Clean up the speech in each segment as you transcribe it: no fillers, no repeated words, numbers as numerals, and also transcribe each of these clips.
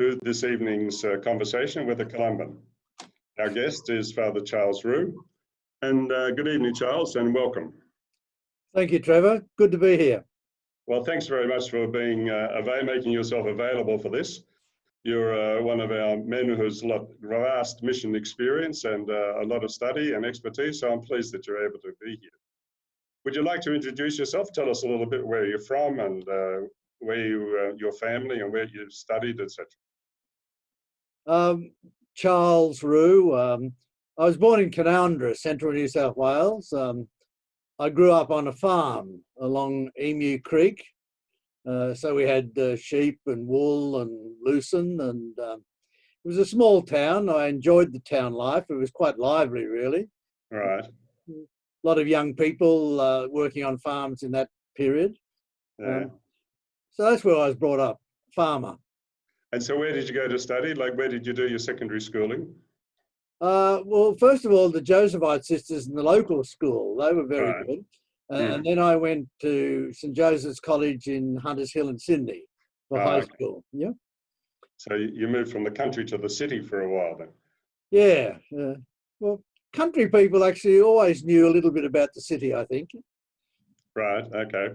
to this evening's conversation with a Columban. Our guest is Father Charles Roux, and good evening, Charles, and welcome. Thank you, Trevor. Good to be here. Well, thanks very much for being making yourself available for this. You're one of our men who's vast mission experience and a lot of study and expertise, so I'm pleased that you're able to be here. Would you like to introduce yourself? Tell us a little bit where you're from and where your family and where you studied, etc. Charles Roux. I was born in Canowindra, central New South Wales. I grew up on a farm along Emu Creek. So we had sheep and wool and lucerne, and it was a small town. I enjoyed the town life. It was quite lively, really. Right. A lot of young people working on farms in that period. Yeah. So that's where I was brought up, farmer. And so where did you go to study? Like, where did you do your secondary schooling? Well, first of all, the Josephite sisters in the local school, they were very Right. good. And then I went to St. Joseph's College in Hunters Hill in Sydney for high school. Yeah. So you moved from the country to the city for a while then? Yeah. Well, country people actually always knew a little bit about the city, I think. Right, okay.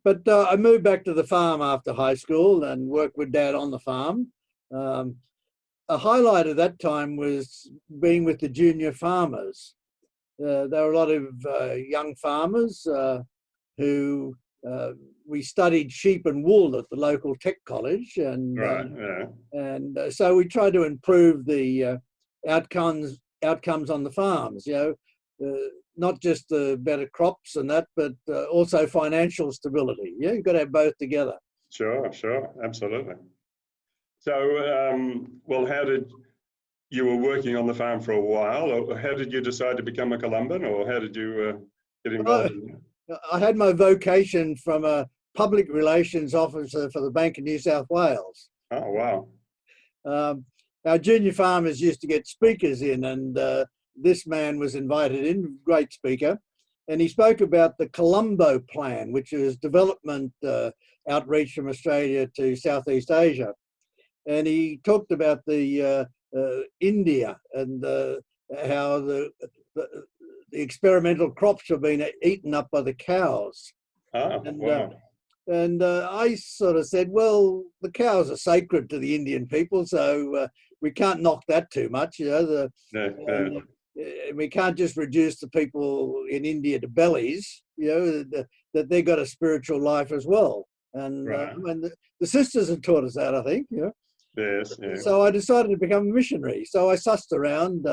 But I moved back to the farm after high school and worked with Dad on the farm. A highlight of that time was being with the junior farmers. There were a lot of young farmers who we studied sheep and wool at the local tech college, and Right, yeah. and so we tried to improve the outcomes on the farms. You know, not just the better crops and that, but also financial stability. Yeah, you've got to have both together. Sure, absolutely. So, well, you were working on the farm for a while, or how did you decide to become a Columban, or how did you get involved in it? I had my vocation from a public relations officer for the Bank of New South Wales. Oh, wow. Our junior farmers used to get speakers in, and this man was invited in, great speaker, and he spoke about the Colombo plan, which is development outreach from Australia to Southeast Asia. And he talked about the India and how the experimental crops were being eaten up by the cows. Oh, wow. And I sort of said, well, the cows are sacred to the Indian people, so we can't knock that too much. You know, we can't just reduce the people in India to bellies. You know, that they got a spiritual life as well. And Right. and the sisters had taught us that, I think. You know. Yes, yeah. So I decided to become a missionary. So I sussed around,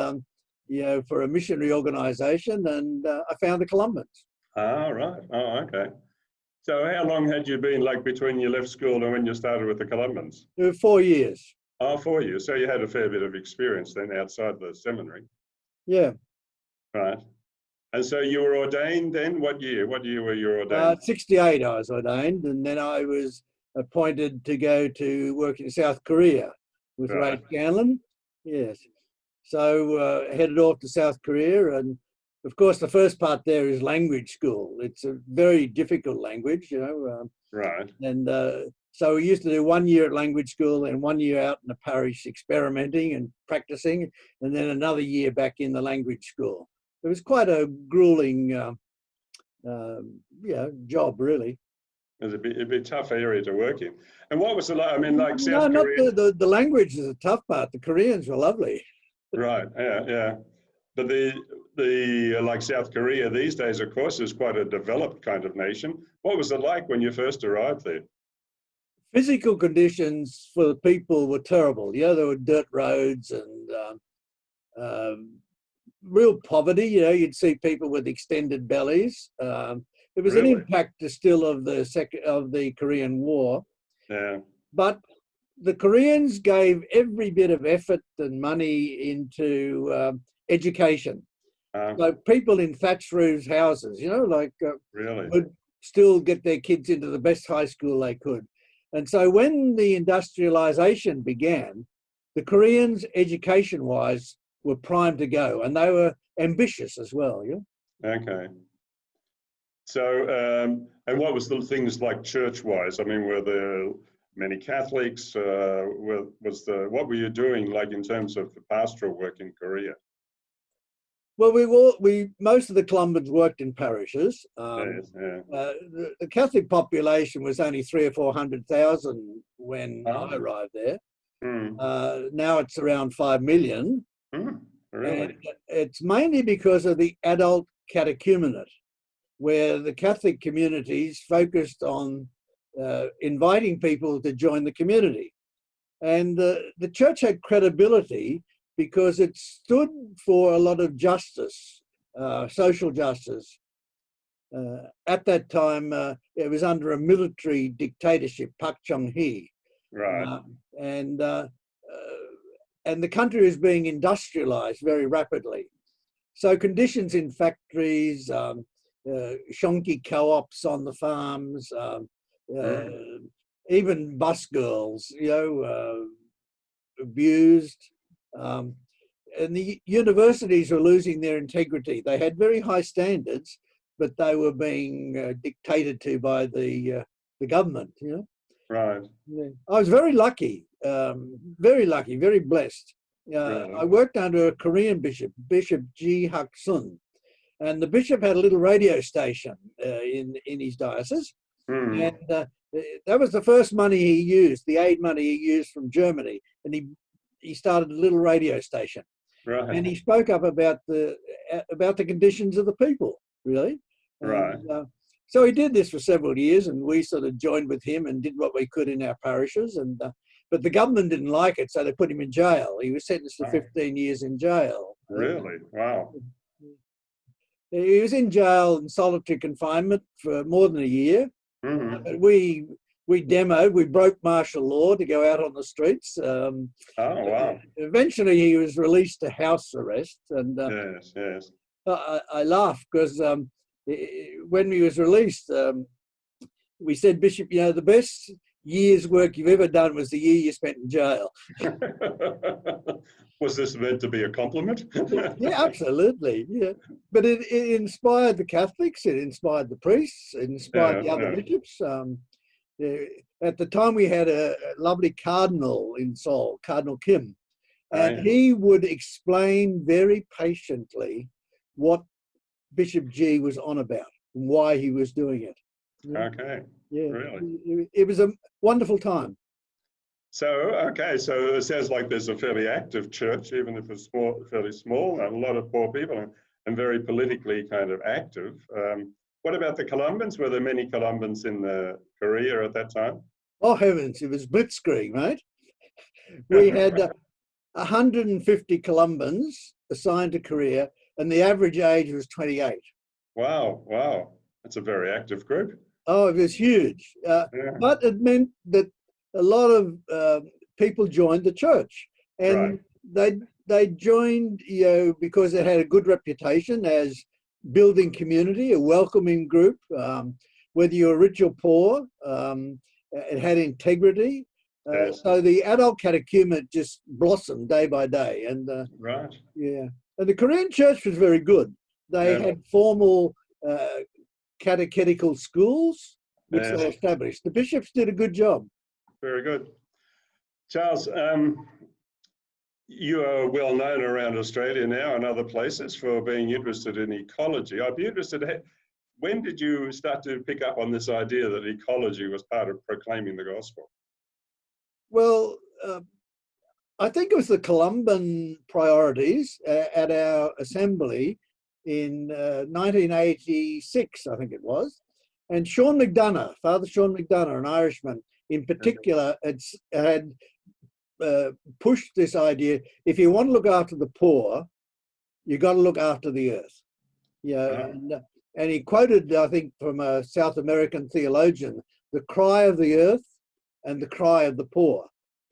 you know, for a missionary organisation, and I found the Columbans. Ah, right. Oh, okay. So how long had you been, like, between you left school and when you started with the Columbans? 4 years. Oh, 4 years. So you had a fair bit of experience then outside the seminary. Yeah. Right. And so you were ordained then? What year? What year were you ordained? 68 I was ordained, and then I was appointed to go to work in South Korea with Right. Ray Scanlon. Yes. So headed off to South Korea, and of course the first part there is language school. It's a very difficult language, you know. Right. And so we used to do 1 year at language school and 1 year out in the parish experimenting and practicing, and then another year back in the language school. It was quite a grueling job, really. It was a bit tough area to work in. And what was it like? I mean, like No, South not Korea? the language is the tough part. The Koreans were lovely. Right, yeah. But the like South Korea these days, of course, is quite a developed kind of nation. What was it like when you first arrived there? Physical conditions for the people were terrible. You know, there were dirt roads and real poverty. You know, you'd see people with extended bellies. It was an Really? impact still of the Korean War. Yeah. But the Koreans gave every bit of effort and money into education. Like people in thatched roofs houses, you know, like Really? would still get their kids into the best high school they could. And so when the industrialization began, the Koreans, education-wise, were primed to go, and they were ambitious as well. Yeah. Okay. So, and what was the things like church-wise? I mean, were there many Catholics? What were you doing like in terms of the pastoral work in Korea? Well, most of the Columbans worked in parishes. Yes, yeah. The Catholic population was only 300,000 or 400,000 when I arrived there. Now it's around 5 million. Really? And it's mainly because of the adult catechumenate, where the Catholic communities focused on inviting people to join the community. And the church had credibility because it stood for a lot of justice, social justice. At that time, it was under a military dictatorship, Park Chung-hee. Right. And the country was being industrialized very rapidly. So conditions in factories, shonky co-ops on the farms, even bus girls, abused. And the universities were losing their integrity. They had very high standards, but they were being dictated to by the government. Right. I was very lucky, very blessed. Really? I worked under a Korean bishop, Bishop Ji Hak-sun, and the bishop had a little radio station in his diocese. And that was the first money he used, the aid money he used from Germany. And he started a little radio station. Right. And he spoke up about the conditions of the people, really. Right. And, so he did this for several years, and we sort of joined with him and did what we could in our parishes. And but the government didn't like it, so they put him in jail. He was sentenced to 15 years in jail. Really? Wow. He was in jail in solitary confinement for more than a year. But we demoed, we broke martial law to go out on the streets. Wow. Eventually, he was released to house arrest. And yes. I laugh because when he was released, we said, Bishop, the best year's work you've ever done was the year you spent in jail. Was this meant to be a compliment? Yeah, absolutely. Yeah, but it inspired the Catholics. It inspired the priests. It inspired the other bishops. At the time, we had a lovely cardinal in Seoul, Cardinal Kim, and he would explain very patiently what Bishop G was on about and why he was doing it. Okay. Yeah. Really? It was a wonderful time. So it sounds like there's a fairly active church, even if it's fairly small, and a lot of poor people and very politically kind of active. What about the Columbans? Were there many Columbans in Korea at that time? Oh, heavens, it was blitzkrieg, mate. We had 150 Columbans assigned to Korea, and the average age was 28. Wow. That's a very active group. Oh, it was huge. But it meant that a lot of people joined the church. And they joined, because they had a good reputation as building community, a welcoming group, whether you're rich or poor, it had integrity. So the adult catechumenate just blossomed day by day. And and the Korean church was very good. They had formal catechetical schools, which they established. The bishops did a good job. Very good. Charles, you are well known around Australia now and other places for being interested in ecology. I'd be interested, when did you start to pick up on this idea that ecology was part of proclaiming the gospel? Well, I think it was the Columban Priorities at our assembly in 1986, I think it was. And Sean McDonough, Father Sean McDonough, an Irishman in particular, had pushed this idea, if you want to look after the poor, you've got to look after the earth. And he quoted, I think, from a South American theologian, the cry of the earth and the cry of the poor.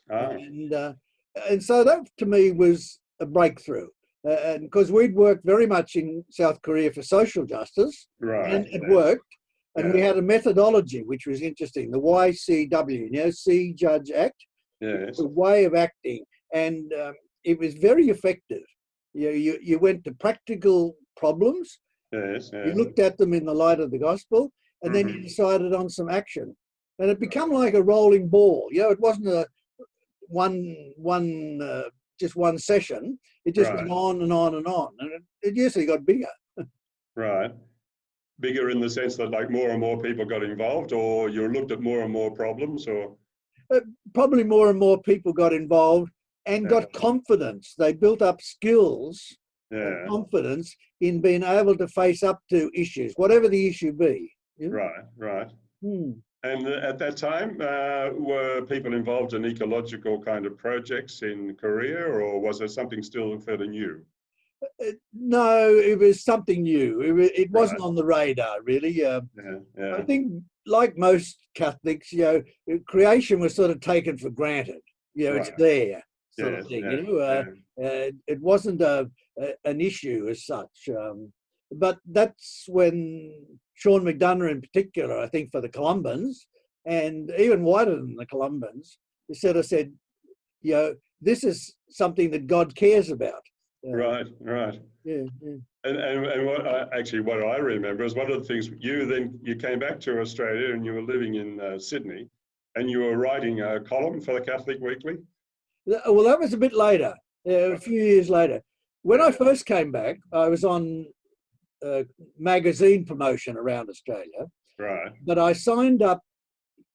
And so that, to me, was a breakthrough. And because we'd worked very much in South Korea for social justice, and it worked. And we had a methodology, which was interesting, the YCW, See, Judge, Act. It's a way of acting. And it was very effective. You went to practical problems. You looked at them in the light of the gospel, and then you decided on some action. And it become like a rolling ball. You know, it wasn't a just one session. It just went on and on and on. And it usually got bigger. Right. Bigger in the sense that like more and more people got involved, or you looked at more and more problems, or? Probably more and more people got involved and got confidence. They built up skills and confidence in being able to face up to issues, whatever the issue be. Yeah? Right. And at that time, were people involved in ecological kind of projects in Korea, or was it something still fairly new? No, it was something new. It wasn't on the radar, really. I think, like most Catholics, you know, creation was sort of taken for granted. You know, it's there, sort of thing. You know, it wasn't an issue as such. But that's when Sean McDonough, in particular, I think for the Columbans, and even wider than the Columbans, sort of said, you know, this is something that God cares about. Right. Yeah. And what I remember is one of the things you came back to Australia and you were living in Sydney, and you were writing a column for the Catholic Weekly. Well, that was a bit later, a few years later. When I first came back, I was on magazine promotion around Australia. Right. But I signed up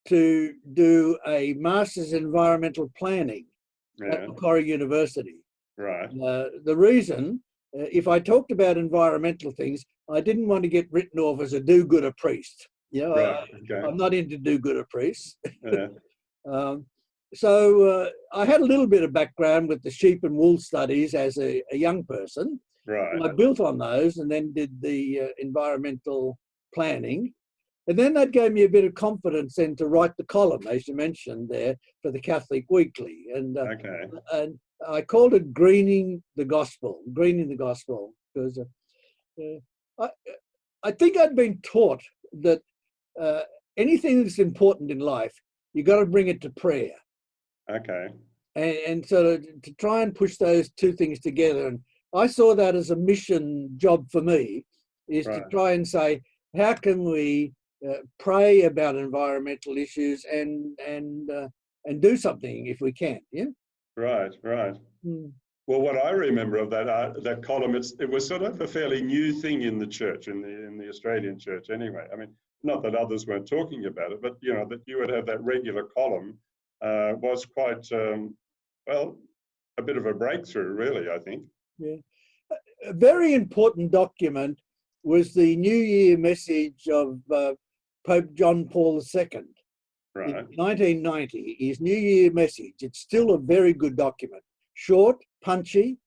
to do a Master's in Environmental Planning at Macquarie University. Right. The reason, if I talked about environmental things, I didn't want to get written off as a do-gooder priest. You know, I'm not into do-gooder priests. So I had a little bit of background with the sheep and wool studies as a young person. Right. And I built on those and then did the environmental planning. And then that gave me a bit of confidence then to write the column, as you mentioned there, for the Catholic Weekly. And I called it Greening the Gospel, because I think I'd been taught that anything that's important in life, you got to bring it to prayer. Okay. And so to try and push those two things together, and I saw that as a mission job for me, is to try and say, how can we pray about environmental issues and do something if we can? Yeah. Right. Well, what I remember of that column, it was sort of a fairly new thing in the church, in the Australian church, anyway. I mean, not that others weren't talking about it, but you know that you would have that regular column was quite a bit of a breakthrough, really, I think. Yeah, a very important document was the New Year message of Pope John Paul II. Right. In 1990, his New Year message. It's still a very good document, short, punchy,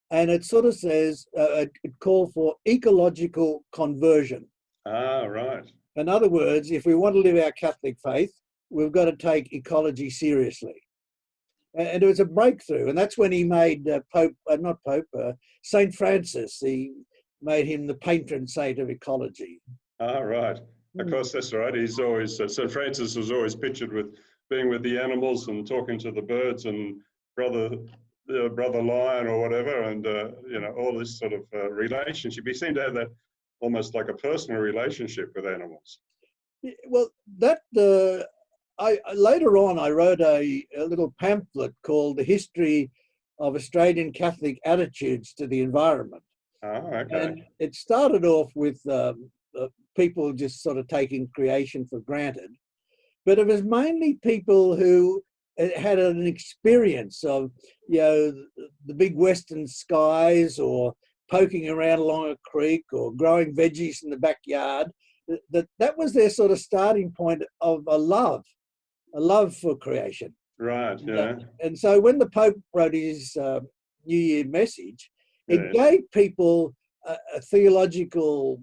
and it sort of says it called for ecological conversion. Right. In other words, if we want to live our Catholic faith, we've got to take ecology seriously. And it was a breakthrough, and that's when he made Saint Francis. He made him the patron saint of ecology. Right. Of course, that's right. He's always Saint Francis was always pictured with being with the animals and talking to the birds and brother lion or whatever, and you know, all this sort of relationship. He seemed to have that almost like a personal relationship with animals. Well, that later on I wrote a little pamphlet called "The History of Australian Catholic Attitudes to the Environment." Okay. And it started off with people just sort of taking creation for granted, but it was mainly people who had an experience of, you know, the big western skies, or poking around along a creek, or growing veggies in the backyard. That was their sort of starting point of a love for creation. Right. Yeah. And so when the Pope wrote his New Year message, it gave people a theological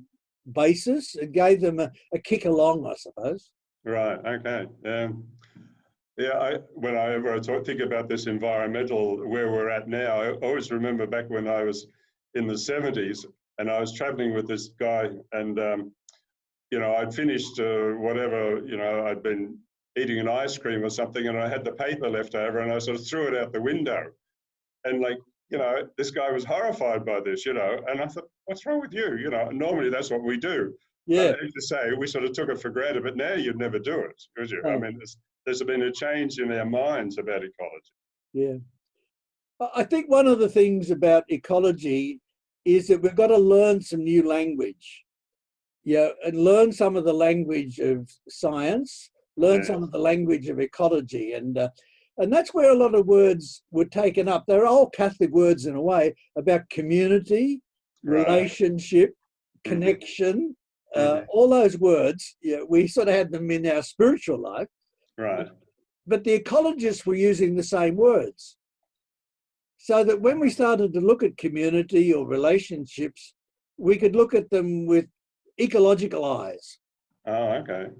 basis. It gave them a kick along, I suppose. Right. Okay. Whenever I think about this environmental, where we're at now, I always remember back when I was in the 70s and I was traveling with this guy, and you know, I'd finished whatever, you know, I'd been eating an ice cream or something, and I had the paper left over, and I sort of threw it out the window. And like, you know, this guy was horrified by this, you know, and I thought, what's wrong with you? You know, normally that's what we do. Yeah. As you say, we sort of took it for granted, but now you'd never do it, would you? I mean, there's been a change in our minds about ecology. Yeah. I think one of the things about ecology is that we've got to learn some new language, and learn some of the language of science, learn some of the language of ecology, and that's where a lot of words were taken up. They're all Catholic words in a way about community, relationship, connection, all those words. We sort of had them in our spiritual life, right? But the ecologists were using the same words. So that when we started to look at community or relationships, we could look at them with ecological eyes. Oh, okay.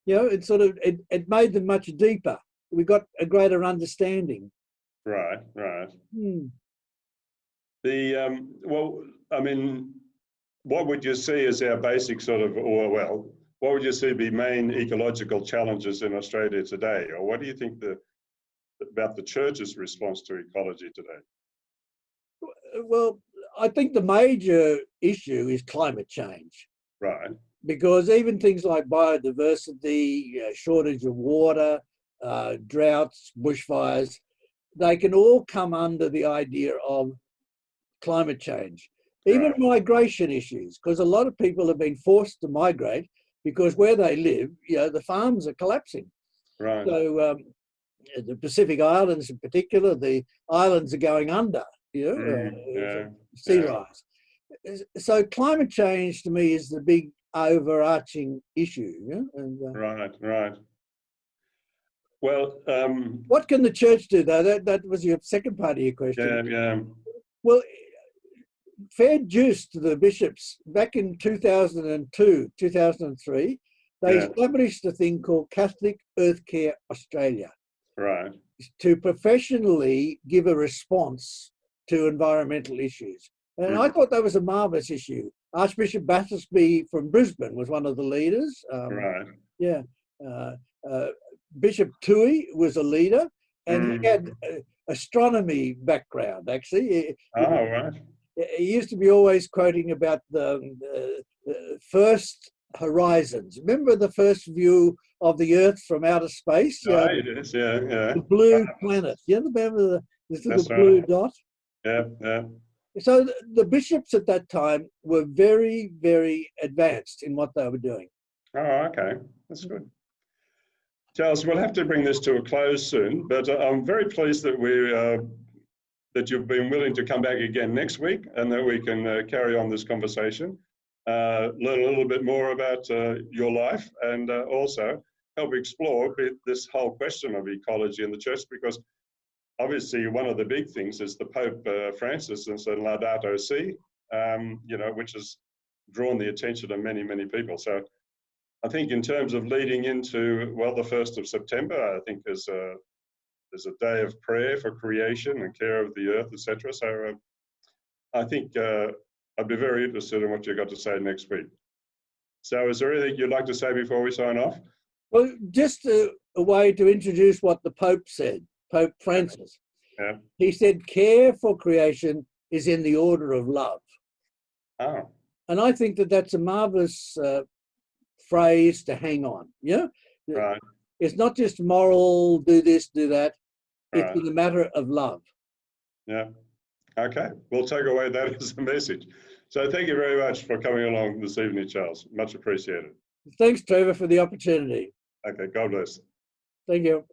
It made them much deeper. We got a greater understanding. Right. Well, I mean, what would you see as our basic sort of, what would you see be main ecological challenges in Australia today? Or what do you think about the church's response to ecology today? Well, I think the major issue is climate change. Right. Because even things like biodiversity, shortage of water, droughts, bushfires, they can all come under the idea of climate change. Even migration issues, because a lot of people have been forced to migrate because where they live, the farms are collapsing. Right. So the Pacific Islands in particular, the islands are going under, sea rise. So climate change to me is the big overarching issue. Right. Well, what can the church do though? That was your second part of your question. Yeah. Well, fair dues to the bishops. Back in 2002, 2003, they established a thing called Catholic Earth Care Australia. Right. To professionally give a response to environmental issues. And I thought that was a marvellous issue. Archbishop Battersby from Brisbane was one of the leaders. Bishop Toohey was a leader, and he had astronomy background, actually. Right. He used to be always quoting about the first horizons. Remember the first view of the Earth from outer space? Yes, The blue planet. You remember this little blue dot? Yeah. So the bishops at that time were very, very advanced in what they were doing. Oh, okay. That's good. Charles, we'll have to bring this to a close soon, but I'm very pleased that that you've been willing to come back again next week and that we can carry on this conversation, learn a little bit more about your life, and also help explore this whole question of ecology in the church, because obviously one of the big things is the Pope Francis and Laudato Si, which has drawn the attention of many, many people. So I think in terms of leading into, the 1st of September, I think there's a day of prayer for creation and care of the earth, etc. So I think I'd be very interested in what you've got to say next week. So is there anything you'd like to say before we sign off? Well, just a way to introduce what the Pope said, Pope Francis. Yeah. He said, care for creation is in the order of love. Oh. And I think that that's a marvellous phrase to hang on. Right. It's not just moral, do this, do that. Right. It's in the matter of love. Yeah. Okay. We'll take away that as a message. So thank you very much for coming along this evening, Charles. Much appreciated. Thanks, Trevor, for the opportunity. Okay. God bless. Thank you.